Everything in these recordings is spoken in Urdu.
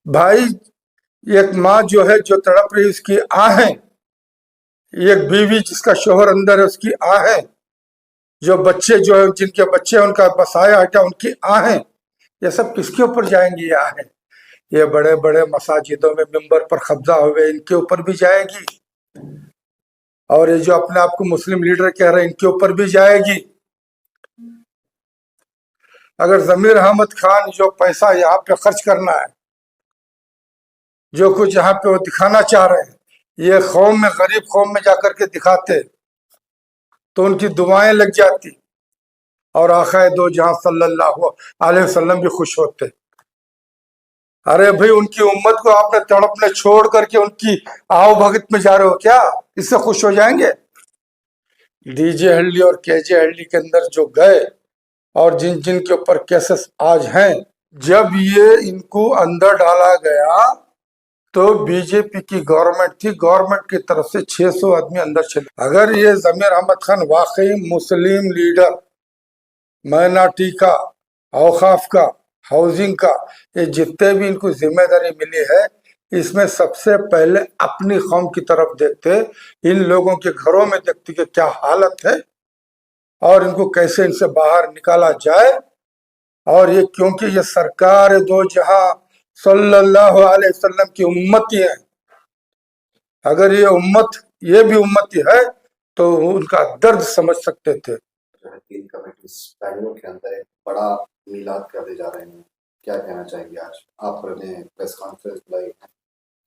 بھائی ایک ماں جو ہے جو تڑپ رہی اس کی آہیں، ایک بیوی جس کا شوہر اندر ہے اس کی آہیں، جو بچے جو ہے جن کے بچے ان کا بسایا ہٹا ان کی آہیں، یہ سب کس کے اوپر جائیں گی؟ یہ آہیں یہ بڑے بڑے مساجدوں میں ممبر پر قبضہ ہوئے ان کے اوپر بھی جائے گی، اور یہ جو اپنے آپ کو مسلم لیڈر کہہ رہے ہیں ان کے اوپر بھی جائے گی۔ اگر ضمیر احمد خان جو پیسہ یہاں پہ خرچ کرنا ہے، جو کچھ یہاں پہ وہ دکھانا چاہ رہے ہیں، یہ قوم میں غریب قوم میں جا کر کے دکھاتے تو ان کی دعائیں لگ جاتی اور آقا دو جہاں صلی اللہ علیہ وسلم بھی خوش ہوتے۔ ارے بھائی ان کی امت کو آپ نے تڑپنے چھوڑ کر کے ان کی آؤ بھگت میں جا رہے ہو کیا؟ اس سے خوش ہو جائیں گے؟ ڈی جے ہلڈی اور کے جے ہلڈی کے اندر جو گئے اور جن جن کے اوپر کیسز آج ہیں، جب یہ ان کو اندر ڈالا گیا تو بی جے پی کی گورنمنٹ تھی، گورنمنٹ کی طرف سے 600 آدمی اندر چلے۔ اگر یہ ضمیر احمد خان واقعی مسلم لیڈر، مائنارٹی کا، اوقاف کا، ہاؤسنگ کا، یہ جتنے بھی ان کو ذمہ داری ملی ہے، اس میں سب سے پہلے اپنی قوم کی طرف دیکھتے، ان لوگوں کے گھروں میں دیکھتے کہ کیا حالت ہے اور ان کو کیسے ان سے باہر نکالا جائے۔ اور یہ کیونکہ یہ سرکار دو جہاں صلی اللہ علیہ وسلم کی امتی ہے، اگر یہ بھی امتی ہے تو ان کا درد سمجھ سکتے تھے۔ تین کمیٹیز بینگلور کے اندر ایک بڑا میلاد کرنے جا رہے ہیں، کیا کہنا چاہیں گے؟ آج آپ نے پریس کانفرنس بلائی ہے،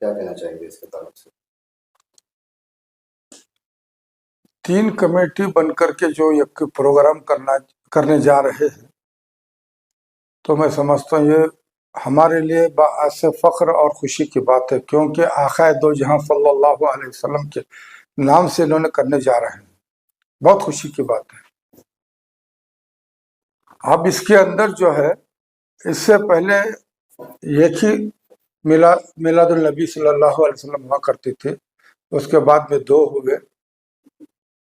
کیا کہنا چاہیں گے اس کے تعلق سے؟ تین کمیٹی بن کر کے جو ایک پروگرام کرنے جا رہے ہیں، تو میں سمجھتا ہوں یہ ہمارے لیے باعث فخر اور خوشی کی بات ہے، کیونکہ آقا دو جہاں صلی اللہ علیہ وسلم کے نام سے انہوں نے کرنے جا رہے ہیں، بہت خوشی کی بات ہے۔ اب اس کے اندر جو ہے، اس سے پہلے ایک ہی میلاد النبی صلی اللہ علیہ وسلم ہوا کرتے تھے، اس کے بعد میں دو ہوئے،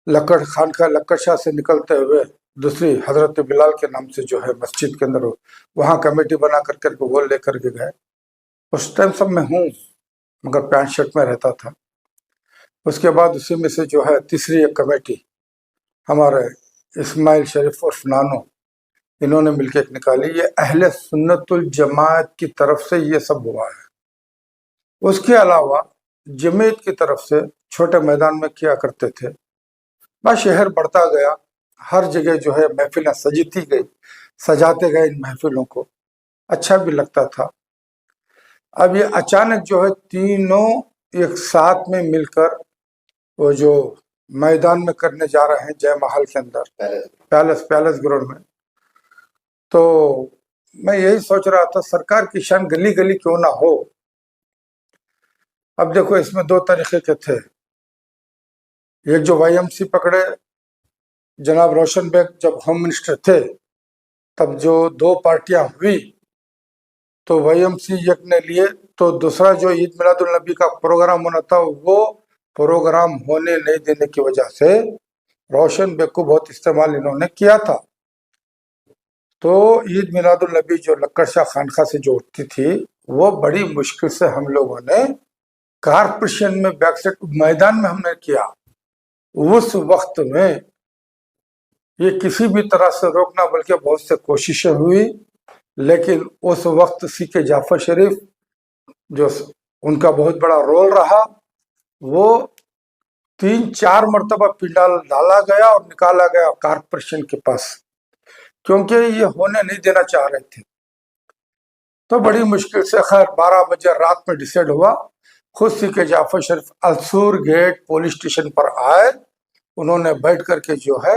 لکڑ خان کا لکڑ شاہ سے نکلتے ہوئے دوسری حضرت بلال کے نام سے جو ہے مسجد کے اندر وہاں کمیٹی بنا کر کے وہ لے کر کے گئے۔ اس ٹائم سب میں ہوں مگر پینٹ شرٹ میں رہتا تھا۔ اس کے بعد اسی میں سے جو ہے تیسری ایک کمیٹی ہمارے اسماعیل شریف اور نانو، انہوں نے مل کے ایک نکالی، یہ اہل سنت الجماعت کی طرف سے یہ سب ہوا ہے۔ اس کے علاوہ جمعیت کی طرف سے چھوٹے میدان میں کیا کرتے تھے، بس شہر بڑھتا گیا، ہر جگہ جو ہے محفلیں سجتی گئی، سجاتے گئے ان محفلوں کو، اچھا بھی لگتا تھا۔ اب یہ اچانک جو ہے تینوں ایک ساتھ میں مل کر وہ جو میدان میں کرنے جا رہے ہیں جے محل کے اندر، پیلس گراؤنڈ میں، تو میں یہی سوچ رہا تھا سرکار کی شان گلی گلی کیوں نہ ہو۔ اب دیکھو اس میں دو طریقے کے تھے، ایک جو وائی ایم سی پکڑے، جناب روشن بیگ جب ہوم منسٹر تھے تب جو دو پارٹیاں ہوئی تو وائی ایم سی ایک نے لیے، تو دوسرا جو عید میلاد النبی کا پروگرام ہونا تھا وہ پروگرام ہونے نہیں دینے کی وجہ سے روشن بیگ کو بہت استعمال انہوں نے کیا تھا۔ تو عید میلاد النبی جو لکڑ شاہ خانقاہ سے جو اٹھتی تھی وہ بڑی مشکل سے ہم لوگوں نے کارپوریشن میں بیک سائڈ میدان میں ہم نے کیا۔ اس وقت میں یہ کسی بھی طرح سے روکنا بلکہ بہت سے کوششیں ہوئی، لیکن اس وقت سی کے جعفر شریف جو ان کا بہت بڑا رول رہا، وہ 3-4 مرتبہ پنڈال ڈالا گیا اور نکالا گیا کارپوریشن کے پاس، کیونکہ یہ ہونے نہیں دینا چاہ رہے تھے۔ تو بڑی مشکل سے خیر 12 بجے رات میں ڈیسائیڈ ہوا، خود سی کے جعفر شریف السور گیٹ پولیس اسٹیشن پر آئے، انہوں نے بیٹھ کر کے جو ہے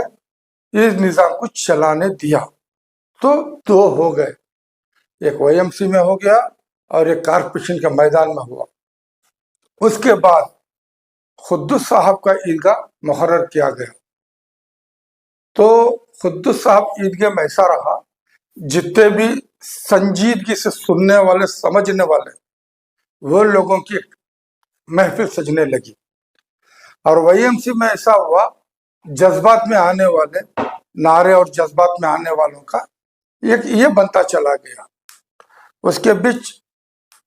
اس نظام کو چلانے دیا۔ تو دو ہو گئے، ایک وائی ایم سی میں ہو گیا اور ایک کارپوریشن کے میدان میں ہوا۔ اس کے بعد قدس صاحب کا عیدگاہ مقرر کیا گیا، تو قدس صاحب عیدگاہ میں ایسا رہا، جتنے بھی سنجیدگی سے سننے والے سمجھنے والے وہ لوگوں کی محفل سجنے لگی، اور وائی ایم سی میں ایسا ہوا جذبات میں آنے والے نعرے اور جذبات میں آنے والوں کا یہ بنتا چلا گیا۔ اس کے بیچ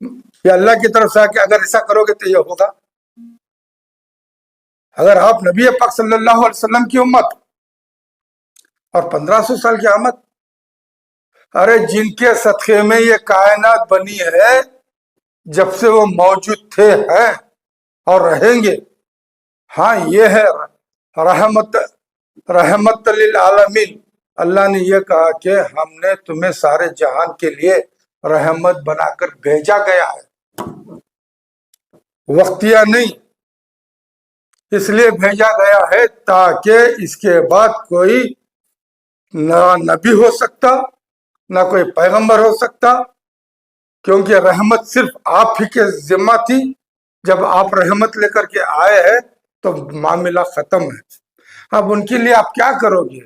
یہ اللہ کی طرف سے کہ اگر ایسا کرو گے تو یہ ہوگا. اگر آپ نبی پاک صلی اللہ علیہ وسلم کی امت اور 1500 سال کی آمد، ارے جن کے صدقے میں یہ کائنات بنی ہے، جب سے وہ موجود تھے ہیں اور رہیں گے. ہاں یہ ہے رحمت للعالمین. اللہ نے یہ کہا کہ ہم نے تمہیں سارے جہان کے لیے رحمت بنا کر بھیجا گیا ہے، وقتیہ نہیں. اس لیے بھیجا گیا ہے تاکہ اس کے بعد کوئی نہ نبی ہو سکتا، نہ کوئی پیغمبر ہو سکتا، کیونکہ رحمت صرف آپ ہی کے ذمہ تھی. جب آپ رحمت لے کر کے آئے ہیں تو معاملہ ختم ہے. اب ان کے لیے آپ کیا کرو گے؟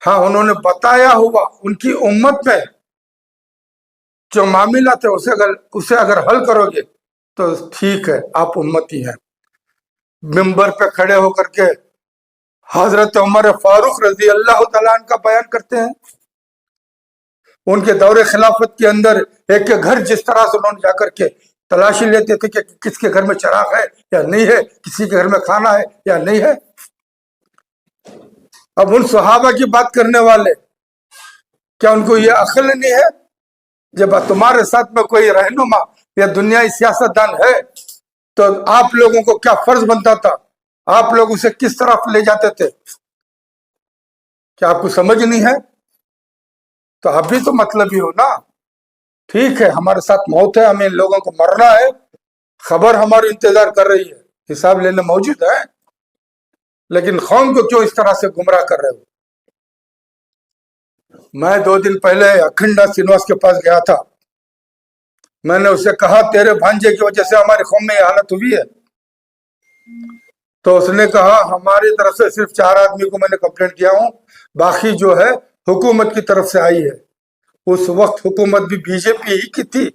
ہاں انہوں نے بتایا ہوا ان کی امت میں جو معاملہ تھے اسے اگر حل کرو گے تو ٹھیک ہے، آپ امتی ہیں. ممبر پہ کھڑے ہو کر کے حضرت عمر فاروق رضی اللہ تعالیٰ عنہ کا بیان کرتے ہیں. ان کے دور خلافت کے اندر ایک کے گھر جس طرح سے انہوں نے جا کر کے تلاشی لیتے تھے کہ کس کے گھر میں چراغ ہے یا نہیں ہے، کسی کے گھر میں کھانا ہے یا نہیں ہے. اب ان صحابہ کی بات کرنے والے کیا ان کو یہ عقل نہیں ہے؟ جب تمہارے ساتھ میں کوئی رہنما یا دنیائی سیاست دان ہے تو آپ لوگوں کو کیا فرض بنتا تھا؟ آپ لوگ اسے کس طرف لے جاتے تھے؟ کیا آپ کو سمجھ نہیں ہے؟ تو آپ بھی تو مطلب ہی ہو نا. ٹھیک ہے ہمارے ساتھ موت ہے، ہمیں ان لوگوں کو مرنا ہے، خبر ہماری انتظار کر رہی ہے، حساب لینے موجود ہے، لیکن قوم کو کیوں اس طرح سے گمراہ کر رہے ہو؟ میں 2 دن پہلے اکھنڈا سینواس کے پاس گیا تھا. میں نے اسے کہا تیرے بھانجے کی وجہ سے ہماری قوم میں یہ حالت ہوئی ہے. تو اس نے کہا ہماری طرف سے صرف 4 آدمی کو میں نے کمپلینٹ کیا ہوں، باقی جو ہے حکومت کی طرف سے آئی ہے. اس وقت حکومت بھی بی جے پی ہی کی تھی.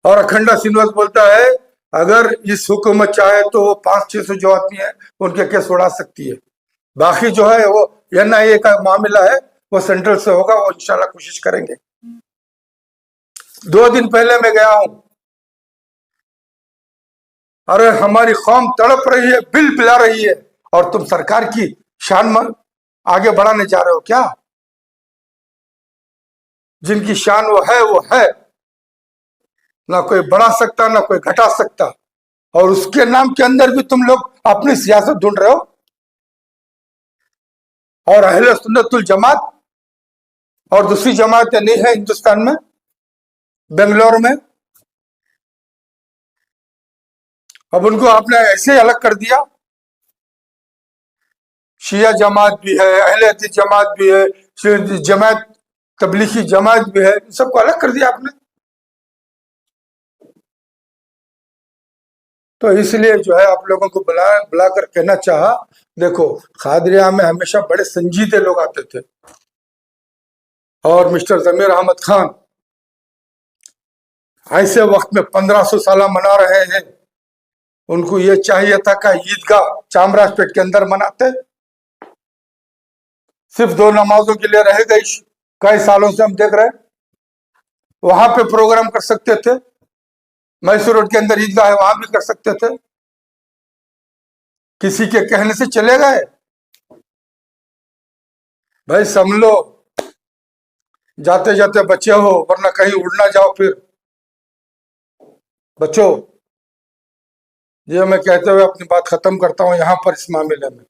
اور اکھنڈا سینواس بولتا ہے اگر اس حکومت چاہے تو وہ 500-600 جو آدمی ہیں ان کے کیس اڑا سکتی ہے. باقی جو ہے وہ NIA کا معاملہ ہے، وہ سینٹرل سے ہوگا، وہ انشاءاللہ کوشش کریں گے. 2 دن پہلے میں گیا ہوں، ارے ہماری قوم تڑپ رہی ہے، بل بلا رہی ہے، اور تم سرکار کی شان میں آگے بڑھانے جا رہے ہو کیا؟ جن کی شان وہ ہے، نہ کوئی بڑھا سکتا نہ کوئی گھٹا سکتا، اور اس کے نام کے اندر بھی تم لوگ اپنی سیاست ڈھونڈ رہے ہو. اور اہل سنت الجماعت اور دوسری جماعتیں نہیں ہیں ہندوستان میں، بنگلور میں، اب ان کو آپ نے ایسے الگ کر دیا. شیعہ جماعت بھی ہے، اہل حدیث جماعت بھی ہے، جماعت تبلیغی جماعت بھی ہے، ان سب کو الگ کر دیا آپ نے. تو اس لیے جو ہے آپ لوگوں کو بلا کر کہنا چاہا، دیکھو قادریہ میں ہمیشہ بڑے سنجیدے لوگ آتے تھے، اور مسٹر ضمیر احمد خان ایسے وقت میں 1500 سالہ منا رہے ہیں. ان کو یہ چاہیے تھا کہ عیدگاہ چامراج پیٹ کے اندر مناتے، صرف 2 نمازوں کے لیے رہ گئی. کئی سالوں سے ہم دیکھ رہے، وہاں پہ پروگرام کر سکتے تھے، میسور روڈ کے اندر عیدگاہ ہے وہاں بھی کر سکتے تھے. کسی کے کہنے سے چلے گئے؟ بھائی سمجھ لو جاتے جاتے بچے ہو، ورنہ کہیں اڑ نہ جاؤ پھر. بچو، یہ میں کہتے ہوئے اپنی بات ختم کرتا ہوں یہاں پر اس معاملے میں.